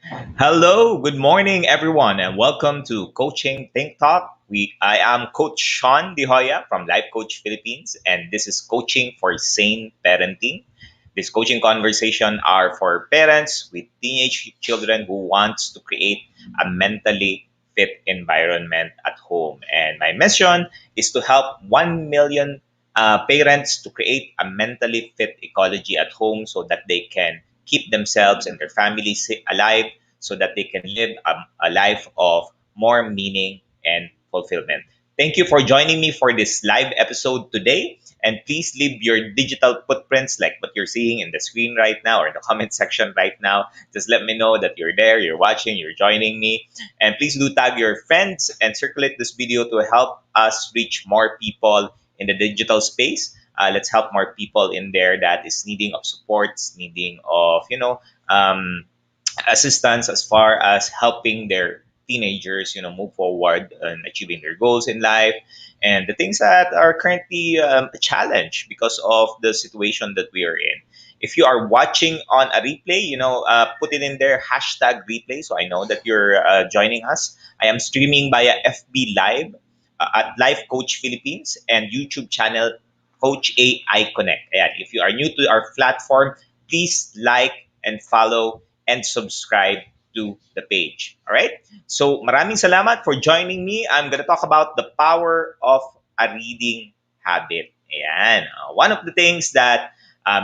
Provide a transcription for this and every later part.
Hello, good morning, everyone, and welcome to Coaching Think Talk. I am Coach Shaun Joya from Life Coach Philippines, and this is coaching for sane parenting. This coaching conversation are for parents with teenage children who wants to create a mentally fit environment at home. And my mission is to help 1 million parents to create a mentally fit ecology at home so that they can keep themselves and their families alive so that they can live a life of more meaning and fulfillment. Thank you for joining me for this live episode today. And please leave your digital footprints like what you're seeing in the screen right now or in the comment section right now. Just let me know that you're there, you're watching, you're joining me. And please do tag your friends and circulate this video to help us reach more people in the digital space. Let's help more people in there that is needing of supports, needing of, assistance as far as helping their teenagers move forward and achieving their goals in life and the things that are currently a challenge because of the situation that we are in. If you are watching on a replay, put it in there hashtag replay so I know that you're joining us. I am streaming via FB Live at Life Coach Philippines and YouTube channel Coach AI Connect. And if you are new to our platform, please like and follow and subscribe to the page. All right? So maraming salamat for joining me. I'm going to talk about the power of a reading habit. Ayan. One of the things that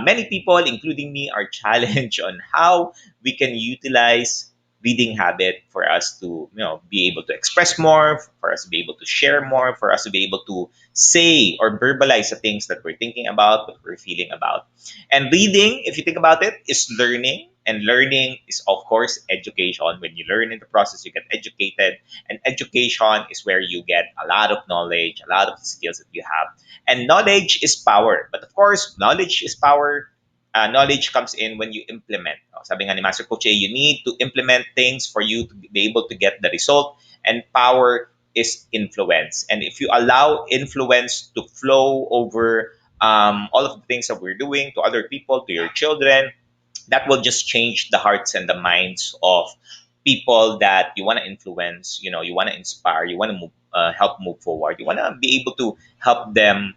many people, including me, are challenged on how we can utilize reading habit for us to be able to express more, for us to be able to share more, for us to be able to say or verbalize the things that we're thinking about, what we're feeling about. And reading, if you think about it, is learning. And learning is, of course, education. When you learn in the process, you get educated. And education is where you get a lot of knowledge, a lot of skills that you have. And knowledge is power. But of course, knowledge is power. Knowledge comes in when you implement. Sabi nga ni Master Coach, you need to implement things for you to be able to get the result. And power is influence. And if you allow influence to flow over all of the things that we're doing to other people, to your children, that will just change the hearts and the minds of people that you want to influence. You want to inspire, you want to help move forward, you want to be able to help them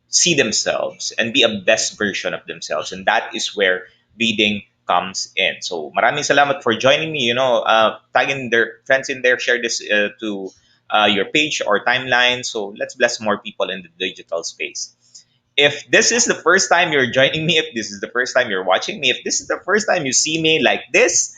see themselves and be a best version of themselves, and that is where reading comes in. So maraming salamat for joining me. Tagging their friends in there, share this to your page or timeline, so let's bless more people in the digital space. If this is the first time you're joining me, if this is the first time you're watching me, if this is the first time you see me like this,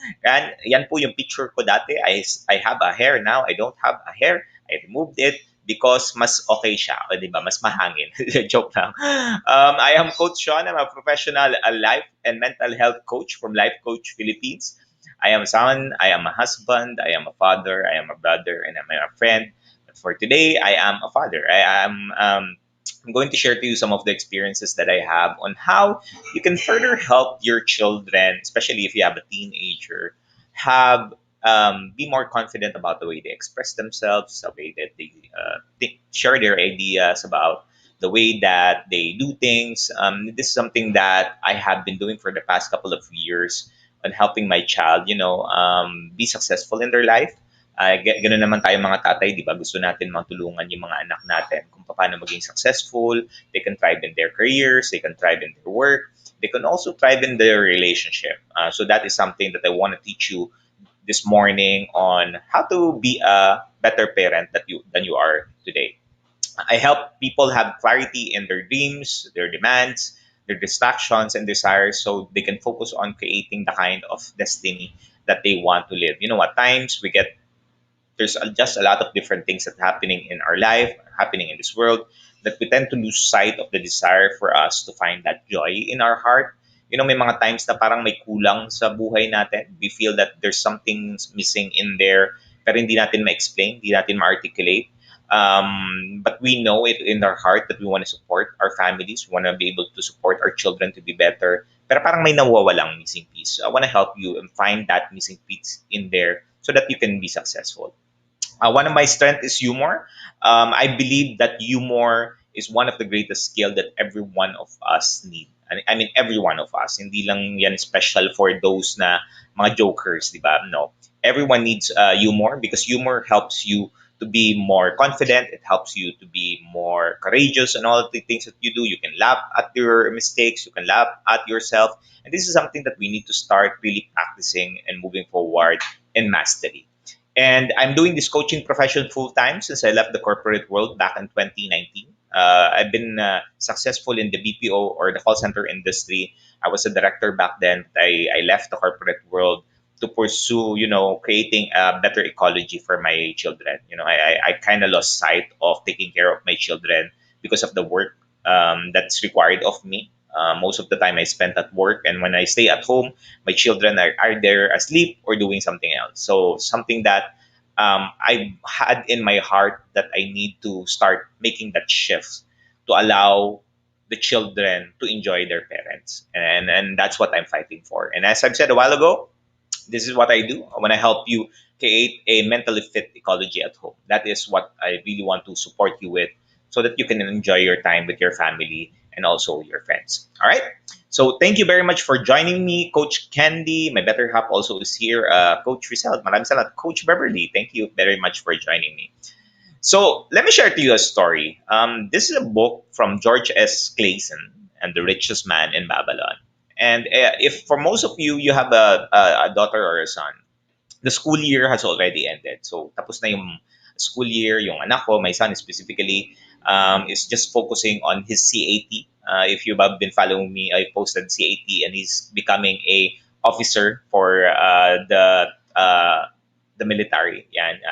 yan po yung picture ko dati. I have a hair now. I don't have a hair. I removed it because mas okay siya. O, di ba? Mas mahangin. Joke lang. I am Coach Shaun. I'm a professional life and mental health coach from Life Coach Philippines. I am a son. I am a husband. I am a father. I am a brother. And I'm a friend. But for today, I am a father. I'm going to share to you some of the experiences that I have on how you can further help your children, especially if you have a teenager, have be more confident about the way they express themselves, the way that they share their ideas about the way that they do things. This is something that I have been doing for the past couple of years on helping my child, be successful in their life. Gano'n naman tayo mga tatay, di ba? Gusto natin matulungan yung mga anak natin kung paano maging successful. They can thrive in their careers, they can thrive in their work, they can also thrive in their relationship. So that is something that I want to teach you this morning on how to be a better parent than you are today. I help people have clarity in their dreams, their demands, their distractions and desires so they can focus on creating the kind of destiny that they want to live. At times we get there's just a lot of different things that happening in our life, happening in this world, that we tend to lose sight of the desire for us to find that joy in our heart. May mga times na parang may kulang sa buhay natin. We feel that there's something missing in there, pero hindi natin ma-explain, hindi natin ma-articulate. But we know it in our heart that we want to support our families, we want to be able to support our children to be better. Pero parang may nawawalang missing piece. I want to help you and find that missing piece in there so that you can be successful. One of my strengths is humor. I believe that humor is one of the greatest skill that every one of us need. I mean, every one of us. Hindi lang yan special for those na mga jokers, di ba? No. Everyone needs humor because humor helps you to be more confident. It helps you to be more courageous and all of the things that you do. You can laugh at your mistakes. You can laugh at yourself. And this is something that we need to start really practicing and moving forward in mastery. And I'm doing this coaching profession full time since I left the corporate world back in 2019. I've been successful in the BPO or the call center industry. I was a director back then. I left the corporate world to pursue, creating a better ecology for my children. I kind of lost sight of taking care of my children because of the work that's required of me. Most of the time I spent at work, and when I stay at home, my children are either asleep or doing something else. So something that I had in my heart that I need to start making that shift to allow the children to enjoy their parents, and that's what I'm fighting for. And as I've said a while ago, this is what I do. I want to help you create a mentally fit ecology at home. That is what I really want to support you with so that you can enjoy your time with your family and also your friends. All right. So thank you very much for joining me, Coach Candy. My better half also is here, Coach Rizal. Maraming salamat. Coach Beverly, thank you very much for joining me. So let me share to you a story. This is a book from George S. Clayson and the Richest Man in Babylon. And if for most of you, you have a daughter or a son, the school year has already ended. So tapos na yung school year, yung anak ko, my son specifically, is just focusing on his CAT. If you have been following me, I posted CAT and he's becoming a officer for the military. Yan.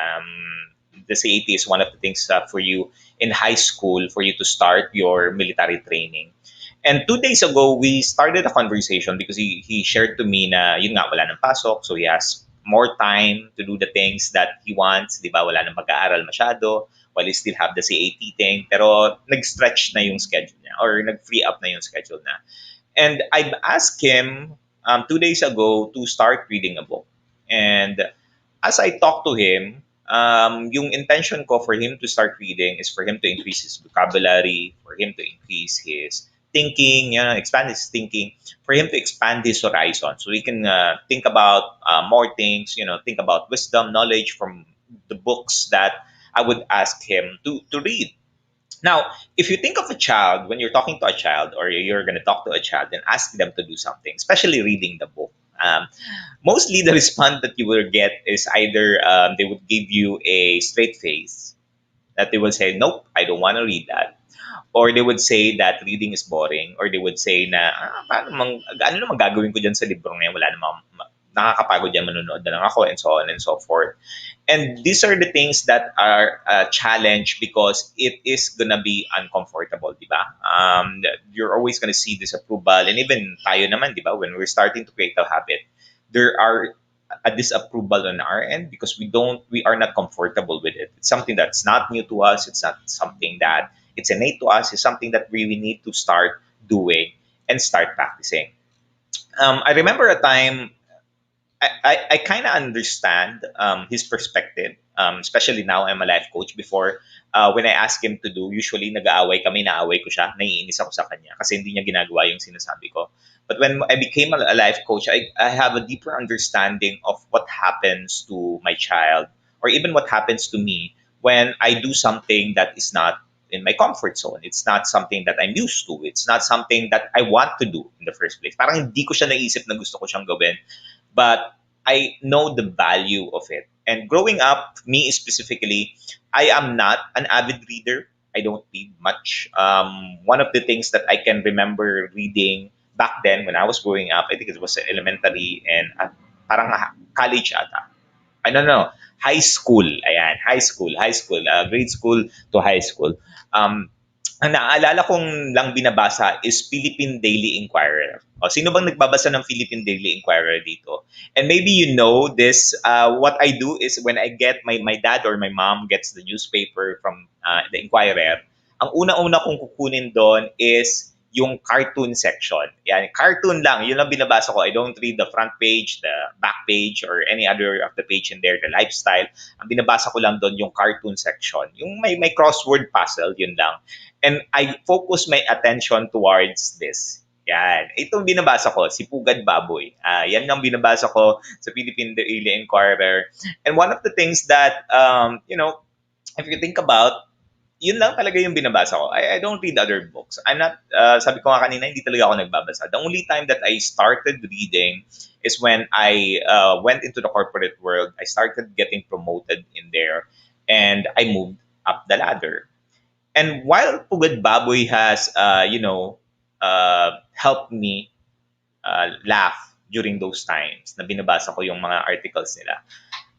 The CAT is one of the things for you in high school for you to start your military training. And 2 days ago, we started a conversation because he shared to me na yun nga, wala nang pasok. So he has more time to do the things that he wants. Di ba? Wala nang mag-aaral masyado while he still have the CAT thing. Pero nag-stretch na yung schedule niya or nag-free up na yung schedule na. And I've asked him 2 days ago to start reading a book. And as I talk to him, yung intention ko for him to start reading is for him to increase his vocabulary, for him to increase his thinking, expand his thinking, for him to expand his horizon, so he can think about more things, think about wisdom, knowledge from the books that I would ask him to read. Now, if you think of a child, when you're talking to a child or you're going to talk to a child and ask them to do something, especially reading the book, mostly the response that you will get is either they would give you a straight face, that they will say, nope, I don't want to read that. Or they would say that reading is boring. Or they would say na, ano naman gagawin ko dyan sa libro ngayon? Wala namang, nakakapagod yan, manonood na lang ako, and so on and so forth. And these are the things that are a challenge because it is gonna be uncomfortable, di ba? You're always gonna see disapproval, and even tayo naman, di ba? When we're starting to create a habit, there are a disapproval on our end because we are not comfortable with it. It's something that's not new to us. It's not something that it's innate to us. It's something that we need to start doing and start practicing. I remember a time I kind of understand his perspective, especially now I'm a life coach. Before, when I ask him to do, usually nag-aaway kami, naaway ko siya, naiinis ako sa kanya kasi hindi niya ginagawa yung sinasabi ko. But when I became a life coach, I have a deeper understanding of what happens to my child or even what happens to me when I do something that is not in my comfort zone. It's not something that I'm used to. It's not something that I want to do in the first place. Parang hindi ko siya naisip na gusto ko siyang gawin, but I know the value of it. And growing up, me specifically, I am not an avid reader. I don't read much. One of the things that I can remember reading back then when I was growing up, I think it was elementary and parang college ata. I don't know, high school. Ayan, high school, grade school to high school. Ang naaalala kong lang binabasa is Philippine Daily Inquirer. O, sino bang nagbabasa ng Philippine Daily Inquirer dito? And maybe you know this, what I do is when I get my dad or my mom gets the newspaper from the Inquirer, ang una-una kong kukunin doon is yung cartoon section. Yan, cartoon lang. Yun lang binabasa ko. I don't read the front page, the back page, or any other of the page in there, the lifestyle. Ang binabasa ko lang doon yung cartoon section. Yung may crossword puzzle, yun lang. And I focus my attention towards this. Yan. Itong binabasa ko, si Pugad Baboy. Yan ang binabasa ko sa Philippine Daily Inquirer. And one of the things that, if you think about, yun lang talaga yung binabasa ko. I don't read other books. I'm not, sabi ko nga kanina, hindi talaga ako nagbabasa. The only time that I started reading is when I went into the corporate world. I started getting promoted in there and I moved up the ladder. And while Pugad Baboy has, helped me laugh during those times na binabasa ko yung mga articles nila,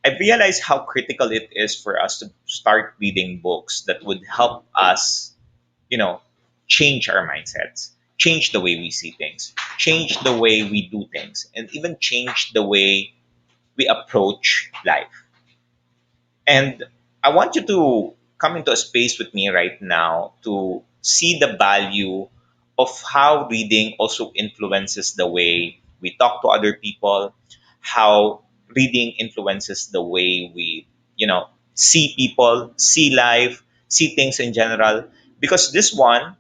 I realized how critical it is for us to start reading books that would help us, you know, change our mindsets, change the way we see things, change the way we do things, and even change the way we approach life. And I want you to come into a space with me right now to see the value of how reading also influences the way we talk to other people, how reading influences the way we, see people, see life, see things in general. Because this one,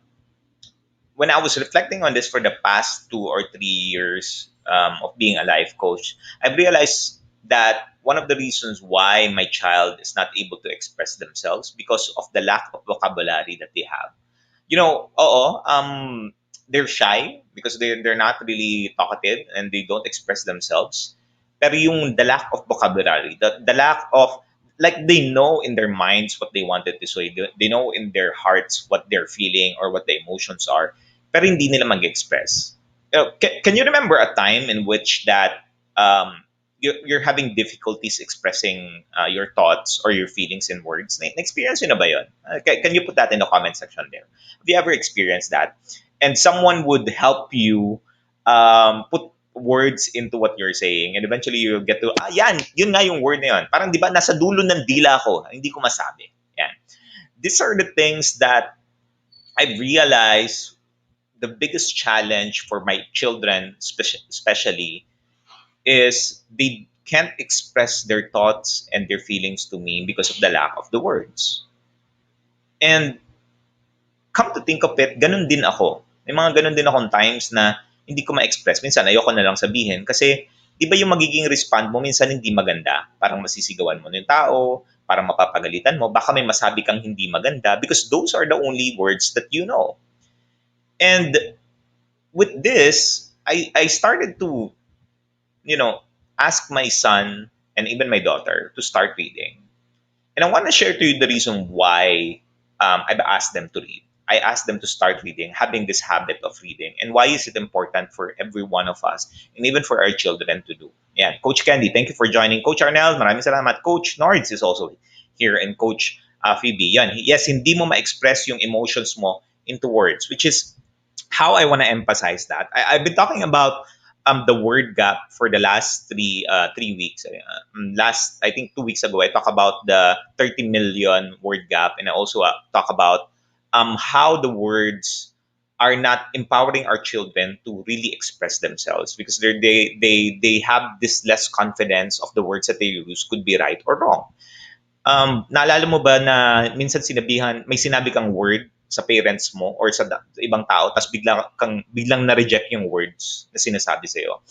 when I was reflecting on this for the past 2 or 3 years of being a life coach, I realized that one of the reasons why my child is not able to express themselves because of the lack of vocabulary that they have. They're shy because they're not really talkative and they don't express themselves. Pero yung the lack of vocabulary, the lack of, like, they know in their minds what they wanted to say, they know in their hearts what they're feeling or what the emotions are, pero hindi nila mag-express. Can you remember a time in which that you're having difficulties expressing your thoughts or your feelings in words? Na-experience yun na ba yun? Can you put that in the comment section there? Have you ever experienced that? And someone would help you put words into what you're saying, and eventually you'll get to, yun nga yung word na yun. Parang di ba, nasa dulo ng dila ko, hindi ko masabi. Yan. These are the things that I've realized the biggest challenge for my children, especially, is they can't express their thoughts and their feelings to me because of the lack of the words. And come to think of it, ganun din ako. May mga ganun din akong times na hindi ko ma-express. Minsan, ayoko na lang sabihin kasi di ba yung magiging respond mo, minsan hindi maganda. Parang masisigawan mo ng tao, parang mapapagalitan mo, baka may masabi kang hindi maganda because those are the only words that you know. And with this, I started to, ask my son and even my daughter to start reading. And I want to share to you the reason why I've asked them to read. I asked them to start reading, having this habit of reading, and why is it important for every one of us, and even for our children to do. Yeah, Coach Candy, thank you for joining. Coach Arnel, maraming salamat. Coach Nords is also here, and Coach Phoebe. Yan, yes, hindi mo ma-express yung emotions mo into words, which is how I want to emphasize that. I've been talking about the word gap for the last 3 weeks. Last, I think 2 weeks ago, I talked about the 30 million word gap, and I also talk about how the words are not empowering our children to really express themselves because they have this less confidence of the words that they use could be right or wrong. Naalala mo ba na minsan may sinabi kang word sa parents mo or sa ibang tao, tapos biglang na-reject yung words na sinasabi sa'yo.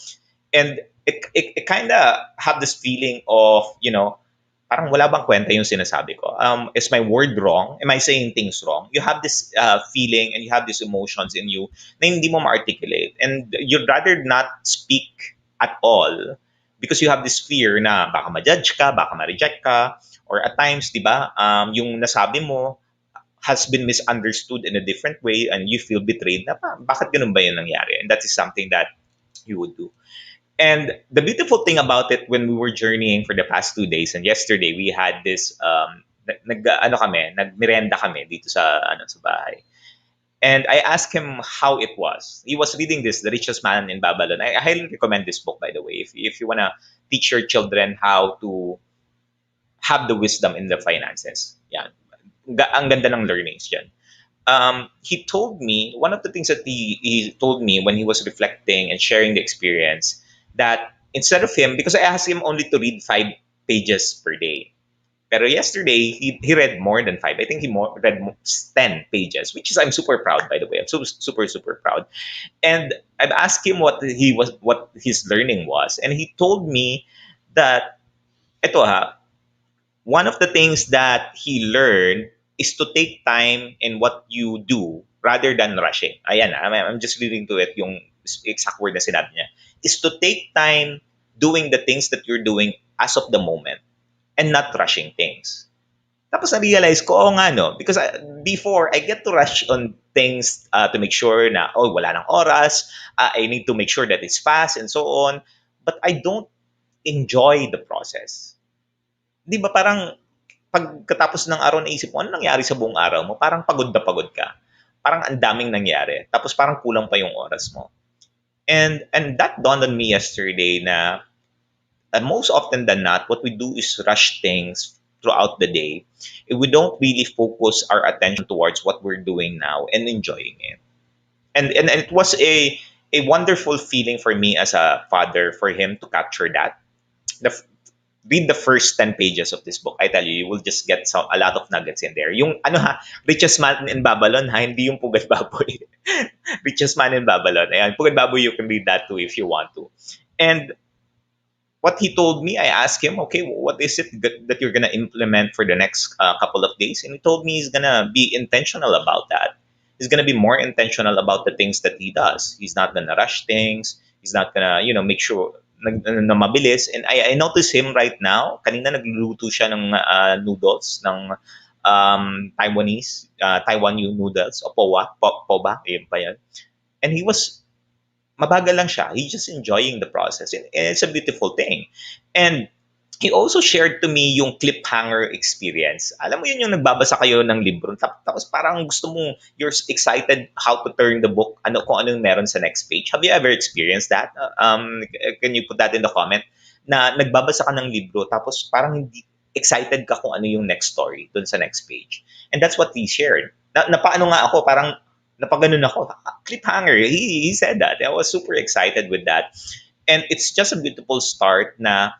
And it kind of have this feeling of, parang wala bang kwenta yung sinasabi ko? Is my word wrong? Am I saying things wrong? You have this feeling and you have these emotions in you na hindi mo ma-articulate. And you'd rather not speak at all because you have this fear na baka ma-judge ka, baka ma-reject ka, or at times, di ba, yung nasabi mo has been misunderstood in a different way and you feel betrayed na bakit ganun ba yun nangyari? And that is something that you would do. And the beautiful thing about it when we were journeying for the past 2 days and yesterday we had this nagmerenda kami dito sa bahay. And I asked him how it was. He was reading this, The Richest Man in Babylon. I highly recommend this book, by the way, if you want to teach your children how to have the wisdom in the finances. Yan. Ang ganda ng learnings dyan. He told me, one of the things that he told me when he was reflecting and sharing the experience, that instead of him, because I asked him only to read 5 pages per day. Pero yesterday, he read more than five. I think read 10 pages, which is, I'm super proud, by the way. I'm super, super proud. And I've asked him what his learning was. And he told me that, ito ha, one of the things that he learned is to take time in what you do rather than rushing. Ayan, I'm just reading to it yung exact word na sinabi niya. Is to take time doing the things that you're doing as of the moment and not rushing things. Tapos na-realize ko, oo nga no, because before, I get to rush on things to make sure na, oh, wala nang oras, I need to make sure that it's fast and so on. But I don't enjoy the process. Di ba parang pagkatapos ng araw naisip mo, ano nangyari sa buong araw mo? Parang pagod na pagod ka. Parang ang daming nangyari. Tapos parang kulang pa yung oras mo. And that dawned on me yesterday na most often than not, what we do is rush things throughout the day. If we don't really focus our attention towards what we're doing now and enjoying it. And it was a wonderful feeling for me as a father for him to capture that. The, read the first 10 pages of this book. I tell you, you will just get a lot of nuggets in there. Yung ano ha, Richest Man in Babylon ha, hindi yung Pugad Baboy. Richest Man in Babylon. Ayan, Pugad Baboy, you can read that too if you want to. And what he told me, I asked him, okay, what is it that you're gonna implement for the next couple of days? And he told me he's gonna be intentional about that. He's gonna be more intentional about the things that he does. He's not gonna rush things. He's not gonna, make sure na mabilis. And I notice him right now. Kanina nagluluto siya ng noodles ng Taiwanese, Taiwan noodles o poba, yun pa yan. And he was mabagal lang siya. He's just enjoying the process. And it's a beautiful thing. And he also shared to me yung cliffhanger experience. Alam mo yun yung nagbabasa kayo ng libro, tapos parang gusto mo, you're excited how to turn the book, kung anong meron sa next page. Have you ever experienced that? Can you put that in the comment? Na nagbabasa ka ng libro, tapos parang hindi excited ka kung ano yung next story dun sa next page. And that's what he shared. Napaano nga ako, parang napaganon ako, cliffhanger. He said that. I was super excited with that. And it's just a beautiful start na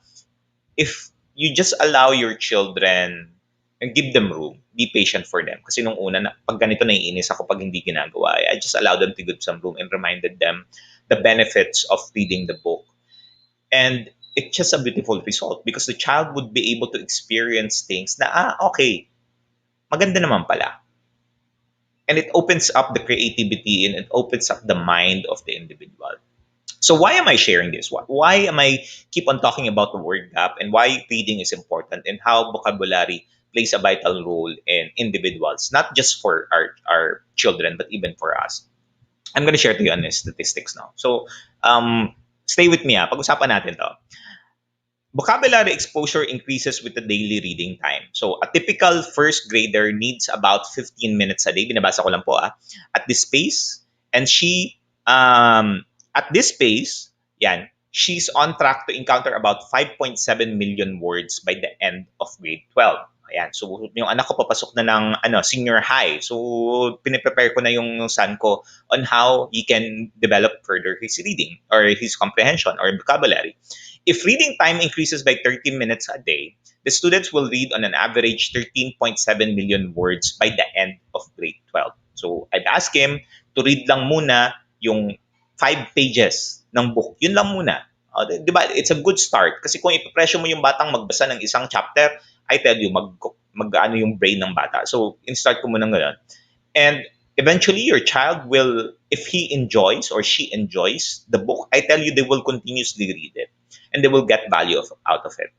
if you just allow your children and give them room, be patient for them. Kasi nung una, pag ganito naiinis ako pag hindi ginagawa, I just allowed them to give some room and reminded them the benefits of reading the book. And it's just a beautiful result because the child would be able to experience things na, okay, maganda naman pala. And it opens up the creativity and it opens up the mind of the individual. So why am I sharing this? Why am I keep on talking about the word gap and why reading is important and how vocabulary plays a vital role in individuals, not just for our children, but even for us? I'm going to share to you on the statistics now. So stay with me. Pag-usapan natin to. Vocabulary exposure increases with the daily reading time. So a typical first grader needs about 15 minutes a day. Binabasa ko lang po at this pace. And at this pace, she's on track to encounter about 5.7 million words by the end of grade 12. Ayan, so yung anak ko papasok na ng senior high. So piniprepare ko na yung son ko on how he can develop further his reading or his comprehension or vocabulary. If reading time increases by 30 minutes a day, the students will read on an average 13.7 million words by the end of grade 12. So I've asked him to read lang muna yung 5 pages ng book. Yun lang muna. Di ba? It's a good start. Kasi kung ipipresyo mo yung batang magbasa ng isang chapter, I tell you, mag-ano yung brain ng bata. So, in-start ko muna ngayon. And eventually, your child will, if he enjoys or she enjoys the book, I tell you, they will continuously read it. And they will get value out of it.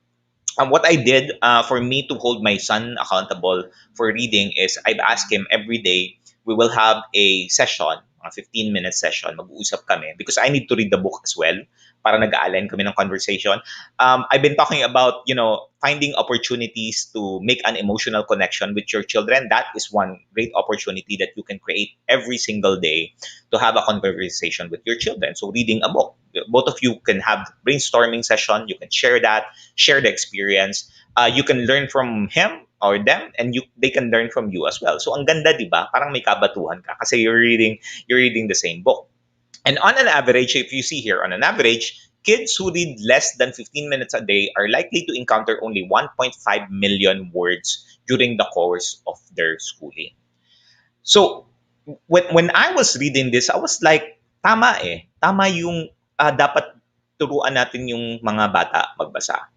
What I did for me to hold my son accountable for reading is I've asked him every day, we will have a session, a 15-minute session, mag-uusap kami because I need to read the book as well para nag-align kami ng conversation. I've been talking about, finding opportunities to make an emotional connection with your children. That is one great opportunity that you can create every single day to have a conversation with your children. So reading a book. Both of you can have brainstorming session. You can share that, share the experience. You can learn from him or them, and they can learn from you as well. So ang ganda, di ba? Parang may kabatuhan ka kasi you're reading the same book. And on an average, if you see here, on an average, kids who read less than 15 minutes a day are likely to encounter only 1.5 million words during the course of their schooling. So, when I was reading this, I was like, tama eh. Tama yung dapat turuan natin yung mga bata magbasa.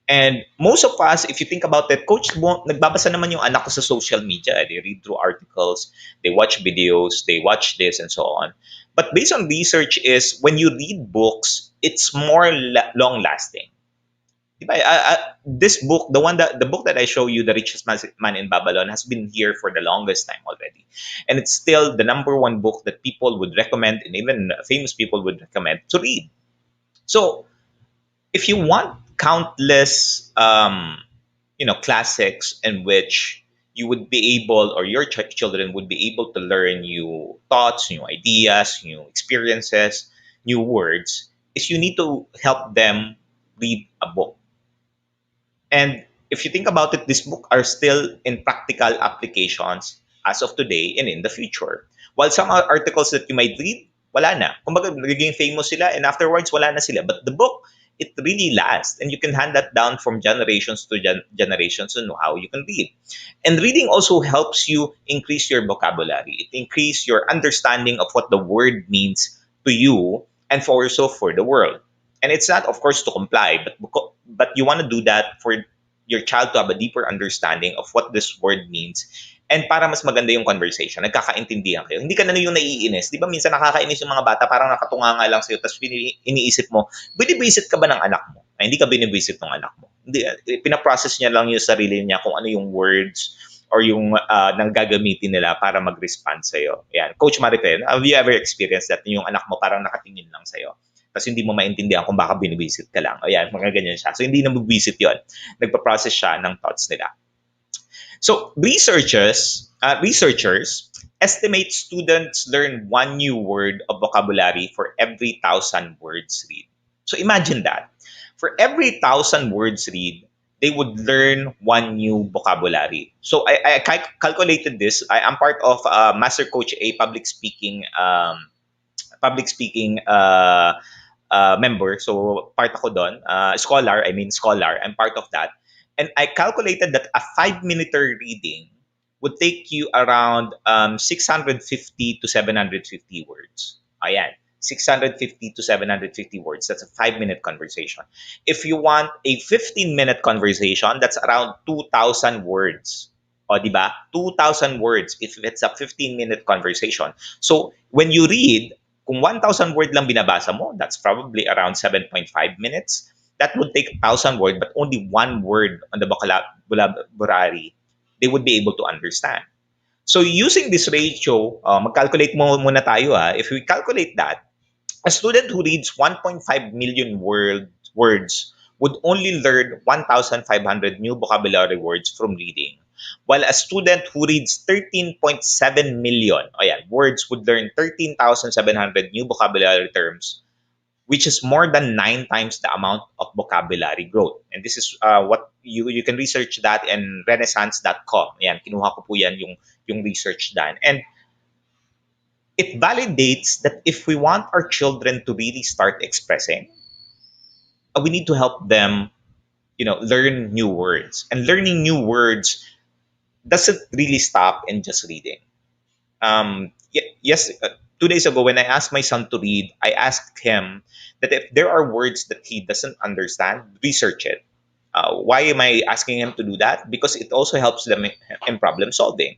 And most of us, if you think about it, nagbabasa naman yung anak ko sa social media. They read through articles, they watch videos, they watch this and so on. But based on research is when you read books, it's more long lasting. Diba? This book, the book that I show you, The Richest Man in Babylon, has been here for the longest time already, and it's still the number one book that people would recommend, and even famous people would recommend to read. So if you want countless classics in which you would be able, or your children would be able to learn new thoughts, new ideas, new experiences, new words, is you need to help them read a book. And if you think about it, these books are still in practical applications as of today and in the future. While some articles that you might read, wala na. Kumbaga, nagiging famous sila and afterwards, wala na sila. But the book, it really lasts. And you can hand that down from generations to generations to know how you can read. And reading also helps you increase your vocabulary. It increases your understanding of what the word means to you and for also for the world. And it's not, of course, to comply, but you want to do that for your child to have a deeper understanding of what this word means, and para mas maganda yung conversation, nagkakaintindihan kayo. Hindi ka na yung naiinis. Di ba minsan nakakainis yung mga bata, parang nakatunga nga lang sa'yo, tapos iniisip mo, binibisit ka ba ng anak mo? Ay, hindi ka binibisit ng anak mo. Hindi, pinaprocess niya lang yung sarili niya kung ano yung words or yung nang gagamitin nila para mag-respond sa'yo. Yan. Coach Marife, have you ever experienced that yung anak mo parang nakatingin lang sa'yo? Tapos hindi mo maintindihan kung baka binibisit ka lang. Ayan, mga ganyan siya. So, hindi na bubisit yun. Nagpa-process siya ng thoughts nila. So, researchers estimate students learn one new word of vocabulary for every 1,000 words read. So, imagine that. For every 1,000 words read, they would learn one new vocabulary. So, I calculated this. I'm part of Master Coach A public speaking member. So, part ako doon. Scholar. I'm part of that. And I calculated that a 5-minute reading would take you around 650 to 750 words. Ayan. 650 to 750 words. That's a 5-minute conversation. If you want a 15-minute conversation, that's around 2,000 words. O, di ba? 2,000 words if it's a 15-minute conversation. So, when you read, kung 1,000 word lang binabasa mo, that's probably around 7.5 minutes. That would take 1,000 words, but only one word on the vocabulary they would be able to understand. So using this ratio, mag-calculate mo muna tayo ha. If we calculate that, a student who reads 1.5 million words would only learn 1,500 new vocabulary words from reading. While a student who reads 13.7 million words would learn 13,700 new vocabulary terms, which is more than 9 times the amount of vocabulary growth. And this is what you can research that in renaissance.com. Yan, kinuha ko po yan yung research done. And it validates that if we want our children to really start expressing, we need to help them, learn new words. And learning new words doesn't really stop in just reading. Yes, 2 days ago when I asked my son to read, I asked him that if there are words that he doesn't understand, research it. Why am I asking him to do that? Because it also helps them in problem solving.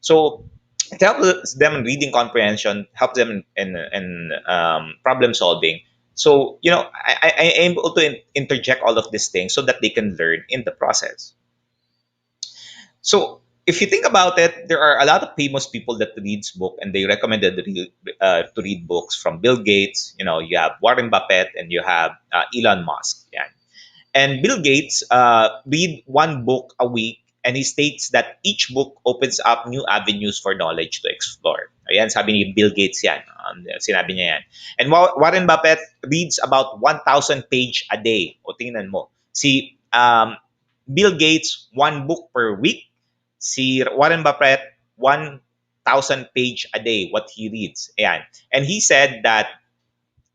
So it helps them in reading comprehension, helps them in problem solving. So, I am able to interject all of these things so that they can learn in the process. So if you think about it, there are a lot of famous people that reads book, and they recommended to read books from Bill Gates. You have Warren Buffett and you have Elon Musk. Yeah. And Bill Gates read one book a week, and he states that each book opens up new avenues for knowledge to explore. Ayan, sabi ni Bill Gates yan. Sinabi niya yan. And Warren Buffett reads about 1,000 page a day. O tingnan mo. Si Bill Gates, one book per week. Si Warren Buffett, 1,000 page a day, what he reads. Ayan. And he said that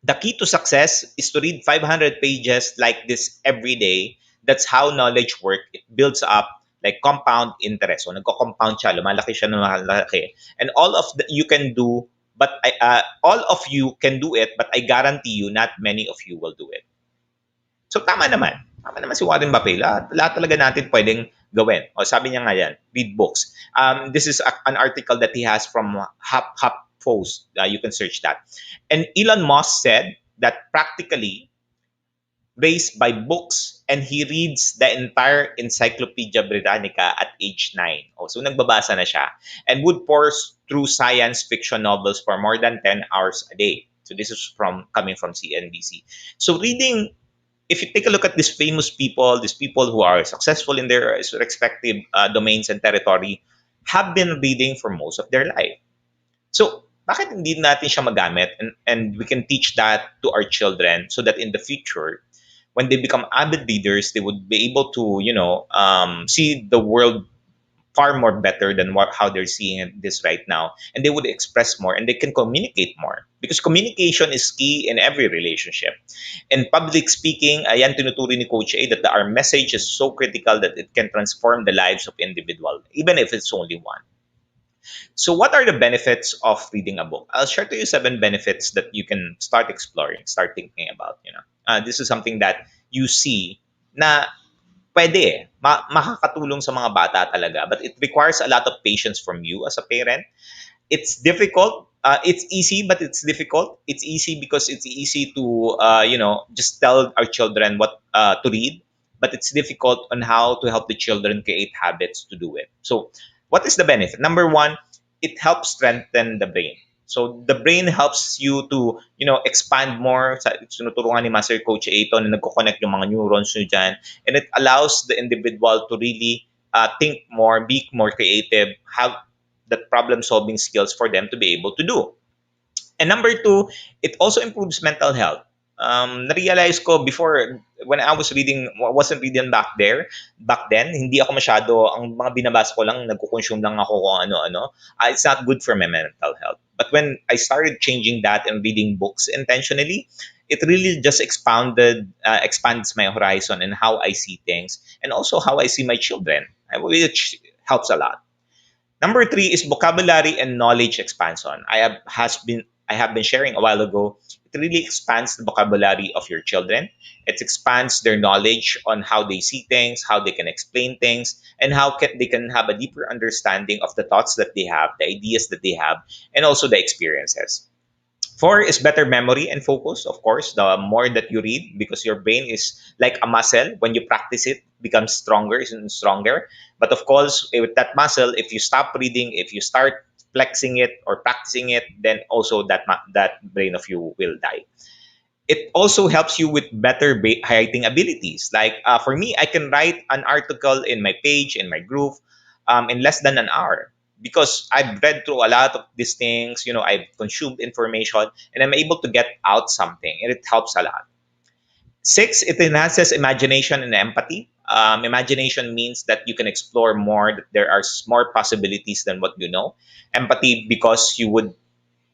The key to success is to read 500 pages like this every day. That's how knowledge works. It builds up like compound interest. So nagko-compound siya, lumalaki siya, lumalaki. And you can do, all of you can do it, but I guarantee you, not many of you will do it. So tama naman. Tama naman si Warren Buffett. Lahat talaga natin pwedeng gawin. O sabi niya nga yan, read books. This is an article that he has from Hop Post. You can search that. And Elon Musk said that practically raised by books, and he reads the entire Encyclopedia Britannica at age 9. Oh, so nagbabasa na siya. And would pour through science fiction novels for more than 10 hours a day. So this is coming from CNBC. So reading, if you take a look at these people who are successful in their respective domains and territory, have been reading for most of their life. So, bakit hindi natin siya magamit, and we can teach that to our children so that in the future, when they become avid readers, they would be able to, see the world far more better than how they're seeing this right now, and they would express more and they can communicate more, because communication is key in every relationship. In public speaking, ayan tinuturi ni Coach A that our message is so critical that it can transform the lives of individual, even if it's only one. So what are the benefits of reading a book? I'll share to you 7 benefits that you can start exploring, start thinking about. This is something that you see na pwede makakatulong sa mga bata talaga, but it requires a lot of patience from you as a parent. It's difficult. It's easy, but it's difficult. It's easy because it's easy to, just tell our children what to read, but it's difficult on how to help the children create habits to do it. So, what is the benefit? Number one, it helps strengthen the brain. So the brain helps you to, expand more. Tinuturuan ni Master Coach Aiton na nagko-connect yung mga neurons nyo dyan. And it allows the individual to really think more, be more creative, have that problem-solving skills for them to be able to do. And number two, it also improves mental health. Na-realize ko before, when I wasn't reading back then, hindi ako masyado, ang mga binabasa ko lang, nagko-consume lang ako kung ano-ano. It's not good for my mental health. But when I started changing that and reading books intentionally, it really just expands my horizon and how I see things, and also how I see my children, which helps a lot. Number three is vocabulary and knowledge expansion. I have been sharing a while ago. It really expands the vocabulary of your children. It expands their knowledge on how they see things, how they can explain things, and they can have a deeper understanding of the thoughts that they have, the ideas that they have, and also the experiences. Four is better memory and focus. Of course, the more that you read, because your brain is like a muscle. When you practice it, becomes stronger and stronger. But of course, with that muscle, if you stop reading, if you start flexing it or practicing it, then also that brain of you will die. It also helps you with better writing abilities. Like for me, I can write an article in my page, in my group, in less than an hour, because I've read through a lot of these things. I've consumed information, and I'm able to get out something, and it helps a lot. Six, it enhances imagination and empathy. Imagination means that you can explore more, that there are more possibilities than what you know. Empathy, because you would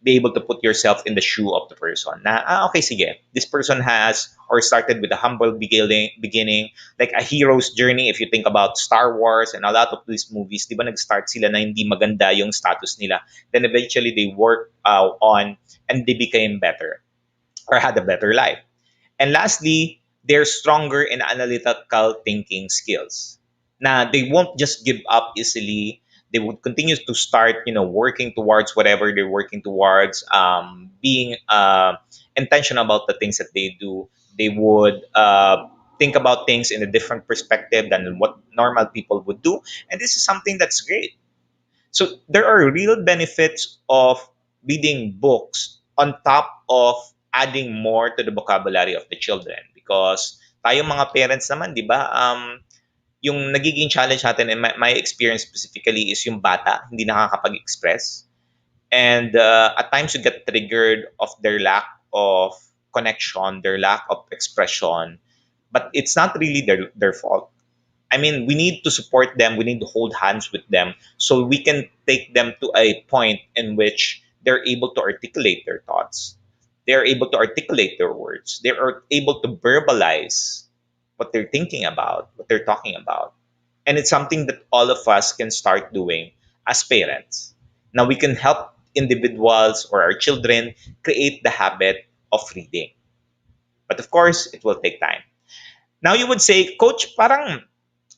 be able to put yourself in the shoe of the person. Na, okay, sige. This person has or started with a humble beginning, like a hero's journey. If you think about Star Wars and a lot of these movies, di ba nag-start sila na hindi maganda yung status nila. Then eventually they work on, and they became better or had a better life. And lastly, they're stronger in analytical thinking skills. Now, they won't just give up easily. They would continue to start, working towards whatever they're working towards, being intentional about the things that they do. They would think about things in a different perspective than what normal people would do. And this is something that's great. So there are real benefits of reading books on top of adding more to the vocabulary of the children, because tayo mga parents naman, 'di ba? Yung nagiging challenge natin, and my experience specifically, is yung bata hindi nakakapag-express, and at times you get triggered of their lack of connection, their lack of expression, but it's not really their fault. I mean, we need to support them. We need to hold hands with them so we can take them to a point in which they're able to articulate their thoughts. They are able to articulate their words. They are able to verbalize what they're thinking about, what they're talking about. And it's something that all of us can start doing as parents. Now we can help individuals or our children create the habit of reading. But of course, it will take time. Now you would say, Coach, parang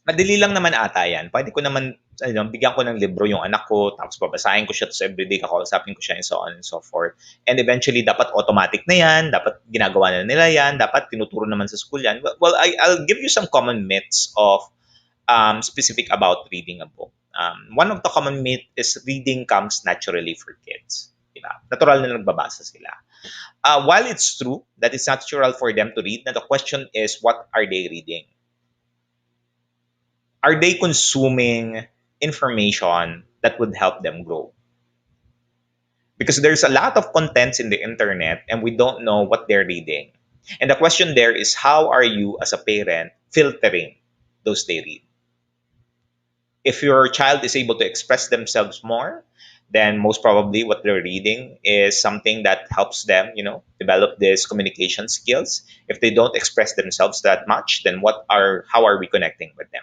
madali lang naman ata yan. Pwede ko naman, bigyan ko ng libro yung anak ko, tapos babasahin ko siya, tapos everyday kakausapin ko siya, and so on and so forth. And eventually, dapat automatic na yan, dapat ginagawa na nila yan, dapat tinuturo naman sa school yan. Well, I'll give you some common myths of specific about reading a book. One of the common myth is reading comes naturally for kids. Diba? Natural na nagbabasa sila. While it's true that it's natural for them to read, now the question is, what are they reading? Are they consuming information that would help them grow? Because there's a lot of contents in the internet and we don't know what they're reading. And the question there is, how are you as a parent filtering those they read? If your child is able to express themselves more, then most probably what they're reading is something that helps them, develop these communication skills. If they don't express themselves that much, then how are we connecting with them?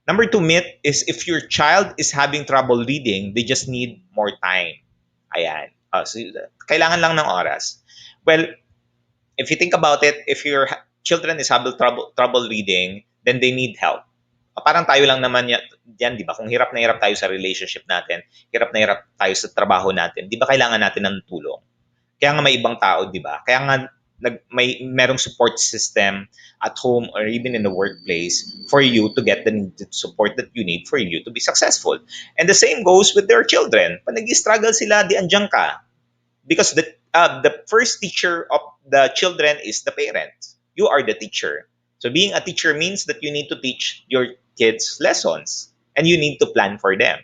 Number two myth is, if your child is having trouble reading, they just need more time. Ayan. So, kailangan lang ng oras. Well, if you think about it, if your children is having trouble reading, then they need help. Parang tayo lang naman yan, di ba? Kung hirap na hirap tayo sa relationship natin, hirap na hirap tayo sa trabaho natin, di ba kailangan natin ng tulong? Kaya nga may ibang tao, di ba? Kaya nga merong support system at home or even in the workplace for you to get the needed support that you need for you to be successful. And the same goes with their children. Pag nag-struggle sila, di andyan ka. Because the first teacher of the children is the parent. You are the teacher. So being a teacher means that you need to teach your kids lessons and you need to plan for them.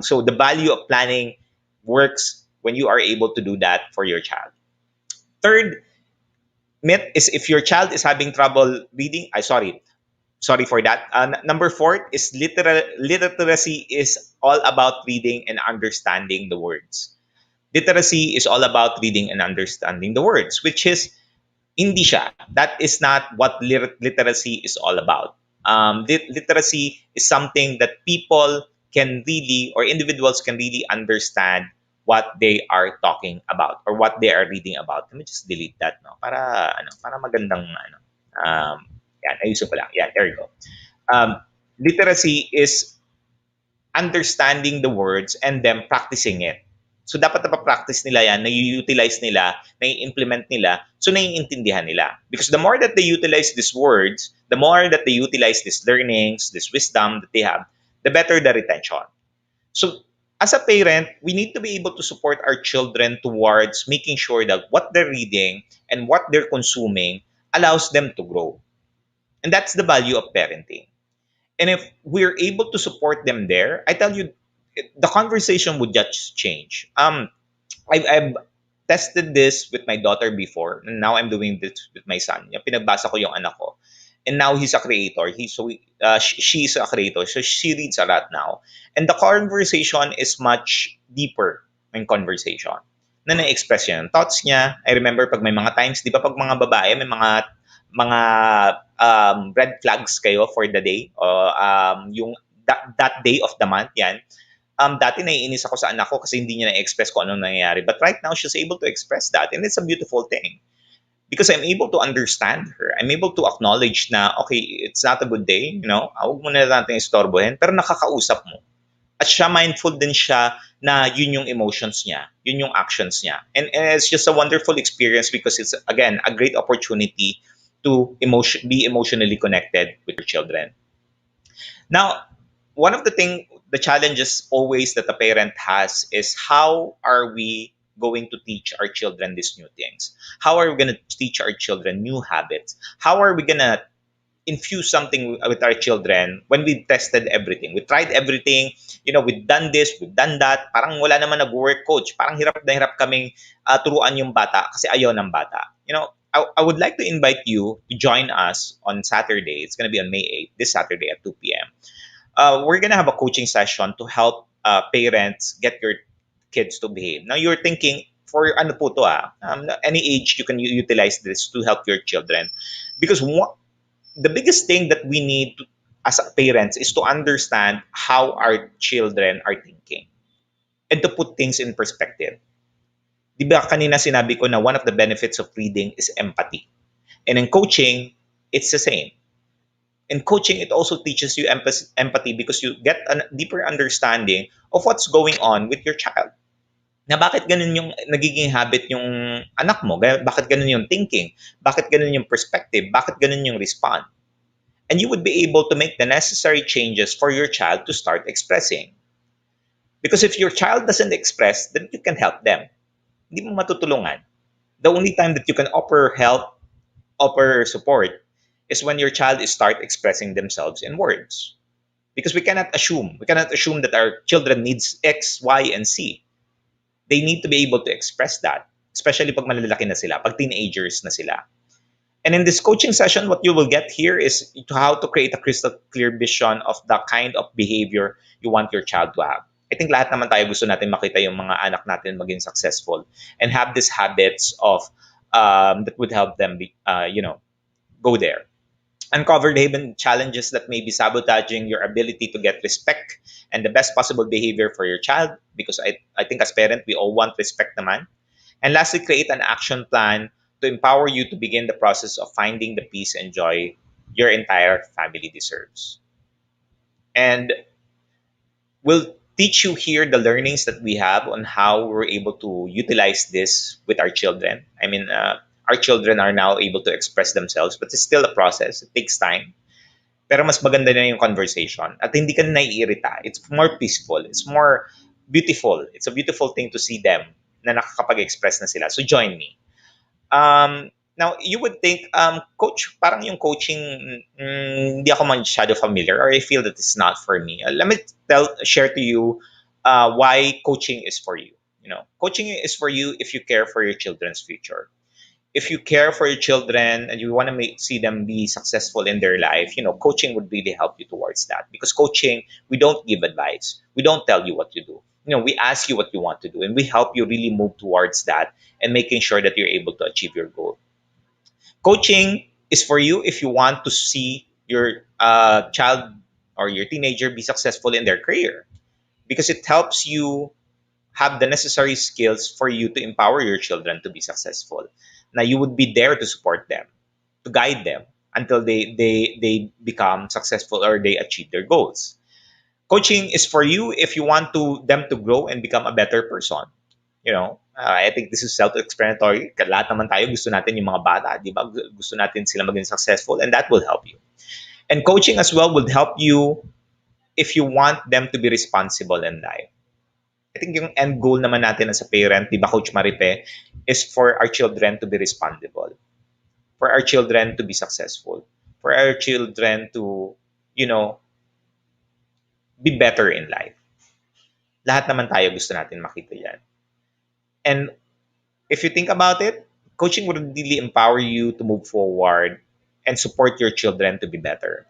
So the value of planning works when you are able to do that for your child. Third myth is, if your child is having trouble reading, sorry for that. Number four is literacy is all about reading and understanding the words. Literacy is all about reading and understanding the words, which is hindi siya. That is not what literacy is all about. Literacy is something that people can really, or individuals can really understand what they are talking about or what they are reading about. Let me just delete that, no? Para magandang yan, ayusin ko lang. Yeah, there you go. Literacy is understanding the words and then practicing it. So dapat napapractice nila yan, na-utilize nila, na-implement nila, so naiintindihan nila. Because the more that they utilize these words, the more that they utilize these learnings, this wisdom that they have, the better the retention. So as a parent, we need to be able to support our children towards making sure that what they're reading and what they're consuming allows them to grow. And that's the value of parenting. And if we're able to support them there, I tell you, the conversation would just change. I've tested this with my daughter before, and now I'm doing this with my son. Yung pinagbasa ko yung anak ko, and now he's a creator. She's a creator, so she reads a lot now. And the conversation is much deeper in conversation. Na na-express niya yung thoughts niya. I remember pag may mga times, di ba pag mga babae, may mga red flags kayo for the day, o yung that day of the month, yan. Dati naiinis ako sa anak ko kasi hindi niya na-express kung anong nangyayari. But right now, she's able to express that. And it's a beautiful thing. Because I'm able to understand her. I'm able to acknowledge na, okay, it's not a good day, huwag mo na natin istorbohin, pero nakakausap mo. At siya, mindful din siya na yun yung emotions niya, yun yung actions niya. And it's just a wonderful experience because it's, again, a great opportunity to be emotionally connected with your children. Now, one of the challenges always that a parent has is, how are we going to teach our children these new things? How are we going to teach our children new habits? How are we going to infuse something with our children when we've tested everything? We tried everything, we've done this, we've done that. Parang wala naman nag-work, coach. Parang hirap na hirap kaming turuan yung bata kasi ayaw ng bata. I would like to invite you to join us on Saturday. It's going to be on May 8th, this Saturday at 2 p.m. We're going to have a coaching session to help parents get your kids to behave. Now, you're thinking, for ano po to any age you can utilize this to help your children, because the biggest thing that we need to, as parents, is to understand how our children are thinking and to put things in perspective. Di ba kanina sinabi ko na one of the benefits of reading is empathy. And in coaching, it's the same. In coaching, it also teaches you empathy because you get a deeper understanding of what's going on with your child. Na bakit ganun yung nagiging habit yung anak mo? Bakit ganun yung thinking? Bakit ganun yung perspective? Bakit ganun yung respond? And you would be able to make the necessary changes for your child to start expressing. Because if your child doesn't express, then you can help them. Hindi mo matutulungan. The only time that you can offer help, offer support, is when your child is start expressing themselves in words. Because we cannot assume that our children needs X, Y, and Z. They need to be able to express that, especially pag malalaki na sila, pag teenagers na sila. And in this coaching session, what you will get here is to how to create a crystal clear vision of the kind of behavior you want your child to have. I think lahat naman tayo gusto natin makita yung mga anak natin maging successful and have these habits of that would help them go there. Uncover the hidden challenges that may be sabotaging your ability to get respect and the best possible behavior for your child. Because I think as parent, we all want respect naman. And lastly, create an action plan to empower you to begin the process of finding the peace and joy your entire family deserves. And we'll teach you here the learnings that we have on how we're able to utilize this with our children. I mean, our children are now able to express themselves, but it's still a process. It takes time. Pero mas maganda na yung conversation at hindi ka na naiirita. It's more peaceful. It's more beautiful. It's a beautiful thing to see them na nakakapag-express na sila. So join me. Now, you would think, coach, parang yung coaching, hindi ako masyado familiar or I feel that it's not for me. Let me share to you why coaching is for you. Coaching is for you if you care for your children's future. If you care for your children and you want to see them be successful in their life, coaching would really help you towards that. Because coaching, we don't give advice. We don't tell you what to do. We ask you what you want to do and we help you really move towards that and making sure that you're able to achieve your goal. Coaching is for you if you want to see your child or your teenager be successful in their career because it helps you have the necessary skills for you to empower your children to be successful. Now, you would be there to support them, to guide them until they become successful or they achieve their goals. Coaching is for you if you want them to grow and become a better person. I think this is self-explanatory. Lahat naman tayo gusto natin yung mga bata, di ba? Gusto natin sila maging successful and that will help you. And coaching as well would help you if you want them to be responsible in life. I think yung end goal naman natin as a parent, di ba, Coach Maripe, is for our children to be responsible, for our children to be successful, for our children to, be better in life. Lahat naman tayo gusto natin makita yan. And if you think about it, coaching would really empower you to move forward and support your children to be better.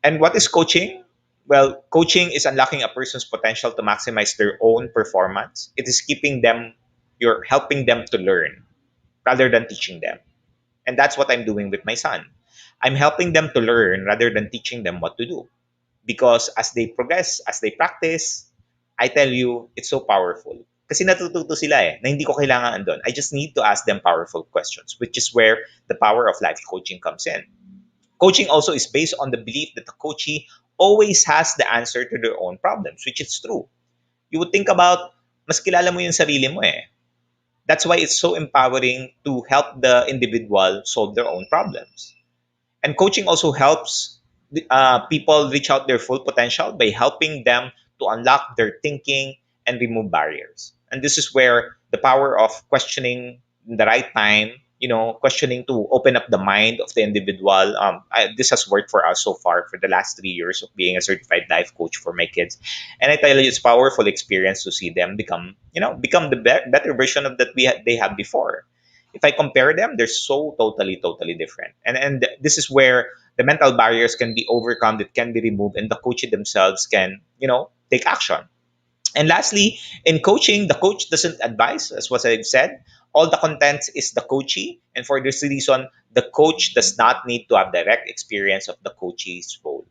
And what is coaching? Well, coaching is unlocking a person's potential to maximize their own performance. It is you're helping them to learn rather than teaching them. And that's what I'm doing with my son. I'm helping them to learn rather than teaching them what to do. Because as they progress, as they practice, I tell you, it's so powerful. Kasi natututo sila na hindi ko kailangan andun. I just need to ask them powerful questions, which is where the power of life coaching comes in. Coaching also is based on the belief that the coachee always has the answer to their own problems, which is true. You would think about, mas kilala mo yung sarili mo eh. That's why it's so empowering to help the individual solve their own problems. And coaching also helps people reach out their full potential by helping them to unlock their thinking and remove barriers. And this is where the power of questioning in the right time, questioning to open up the mind of the individual. This has worked for us so far for the last 3 years of being a certified life coach for my kids. And I tell you, it's a powerful experience to see them become the better version of that they had before. If I compare them, they're so totally different. And this is where the mental barriers can be overcome, that can be removed, and the coach themselves can, take action. And lastly, in coaching, the coach doesn't advise, as what I've said. All the content is the coachee. And for this reason, the coach does not need to have direct experience of the coachee's role.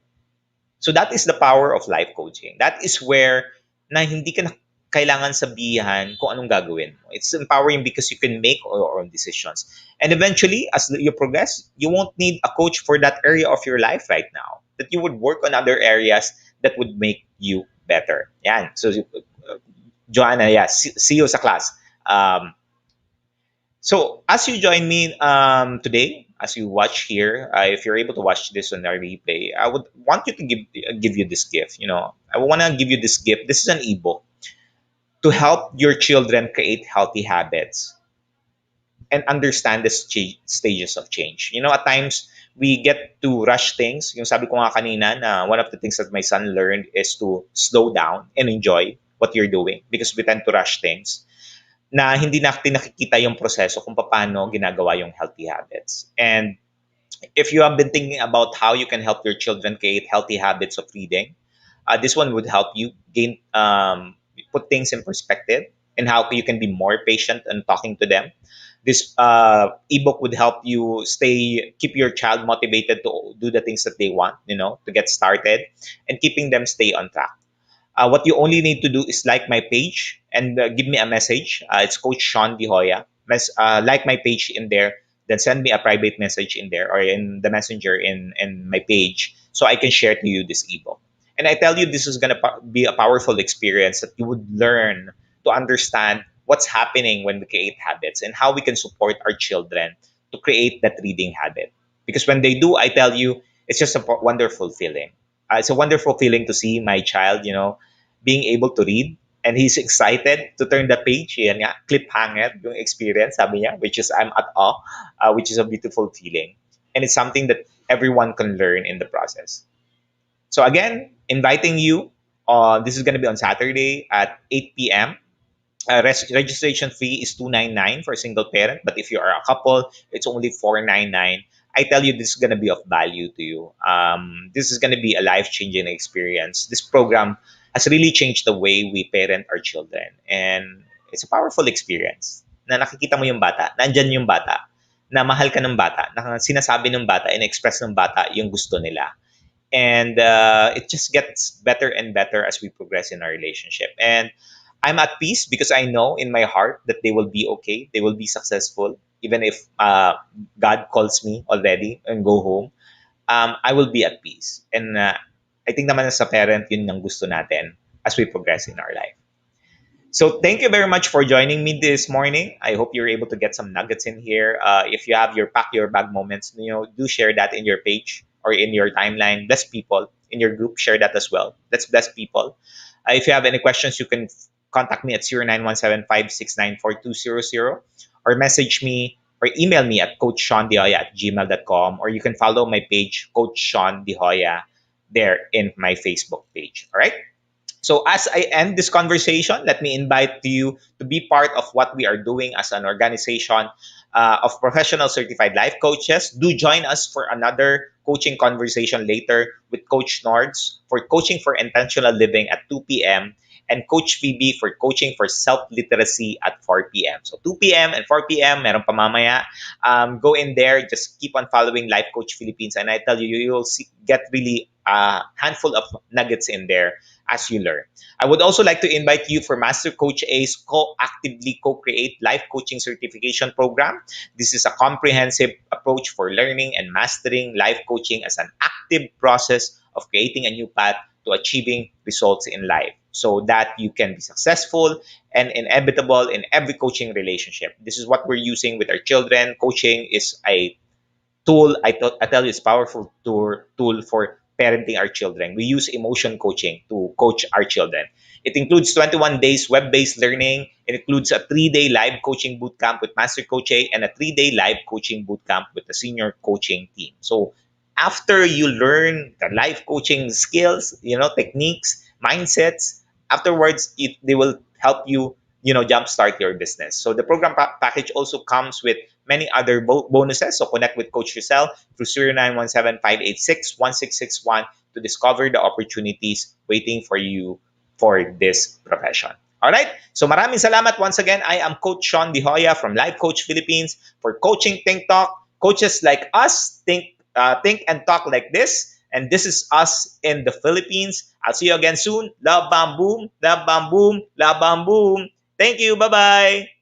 So that is the power of life coaching. That is where na hindi ka na kailangan sabihan kung anong gagawin mo. It's empowering because you can make your own decisions. And eventually, as you progress, you won't need a coach for that area of your life right now. That you would work on other areas that would make you better. Yan. So, Joanna, yeah, see you sa class. So as you join me today, as you watch here, if you're able to watch this on our replay, I would want you to give you this gift. I want to give you this gift. This is an ebook to help your children create healthy habits and understand the stages of change. At times we get to rush things. Yung sabi ko nga kanina na one of the things that my son learned is to slow down and enjoy what you're doing because we tend to rush things na hindi natin nakikita yung proseso kung paano ginagawa yung healthy habits. And if you have been thinking about how you can help your children create healthy habits of reading, this one would help you gain put things in perspective and how you can be more patient in talking to them. This ebook would help you keep your child motivated to do the things that they want, to get started, and keeping them stay on track. What you only need to do is like my page and give me a message. It's Coach Shaun Joya. Like my page in there, then send me a private message in there or in the messenger in my page so I can share to you this ebook. And I tell you, this is going to be a powerful experience that you would learn to understand what's happening when we create habits and how we can support our children to create that reading habit. Because when they do, I tell you, it's just a wonderful feeling. It's a wonderful feeling to see my child, being able to read and he's excited to turn the page. Yan nga, cliffhanger, yung experience, sabi niya, which is I'm at awe, which is a beautiful feeling. And it's something that everyone can learn in the process. So again, inviting you, this is going to be on Saturday at 8 p.m. Registration fee is 299 for a single parent, but if you are a couple, it's only 499. I tell you, this is going to be of value to you. This is going to be a life changing experience. This program has really changed the way we parent our children, and it's a powerful experience. Na nakikita mo yung bata, nandyan yung bata, na mahal ka ng bata, na sinasabi ng bata, and express ng bata yung gusto nila. And it just gets better and better as we progress in our relationship. And I'm at peace because I know in my heart that they will be okay. They will be successful. Even if God calls me already and go home, I will be at peace. And I think naman sa parent, yun ang gusto natin as we progress in our life. So thank you very much for joining me this morning. I hope you're able to get some nuggets in here. If you have your pack your bag moments, do share that in your page or in your timeline. Bless people in your group. Share that as well. Let's bless people. If you have any questions, you can contact me at 0917569420 or message me or email me at coachshaundehoya@gmail.com, or you can follow my page, Coach Shaun Dehoya, there in my Facebook page. All right. So as I end this conversation, let me invite you to be part of what we are doing as an organization of professional certified life coaches. Do join us for another coaching conversation later with Coach Nords for coaching for intentional living at 2 p.m. and Coach Phoebe for coaching for self-literacy at 4 p.m. So 2 p.m. and 4 p.m. meron pa mamaya. Go in there, just keep on following Life Coach Philippines, and I tell you, you will get really a handful of nuggets in there as you learn. I would also like to invite you for Master Coach A's Co-Actively Co-Create Life Coaching Certification Program. This is a comprehensive approach for learning and mastering life coaching as an active process of creating a new path to achieving results in life so that you can be successful and inevitable in every coaching relationship. This is what we're using with our children. Coaching is a tool. I tell you, it's powerful tool for parenting our children. We use emotion coaching to coach our children. It includes 21 days web-based learning. It includes a 3-day live coaching bootcamp with Master Coach A and a 3-day live coaching bootcamp with the senior coaching team. So after you learn the life coaching skills, techniques, mindsets, afterwards they will help you, jumpstart your business. So the program package also comes with many other bonuses. So connect with Coach Giselle through 0917-586-1661 to discover the opportunities waiting for you for this profession. All right? So maraming salamat once again. I am Coach Shaun Joya from Life Coach Philippines for Coaching Think Talk. Coaches like us think and talk like this. And this is us in the Philippines. I'll see you again soon. Love, bam, boom. Love, bam, boom. Love, bam, boom. Thank you. Bye-bye.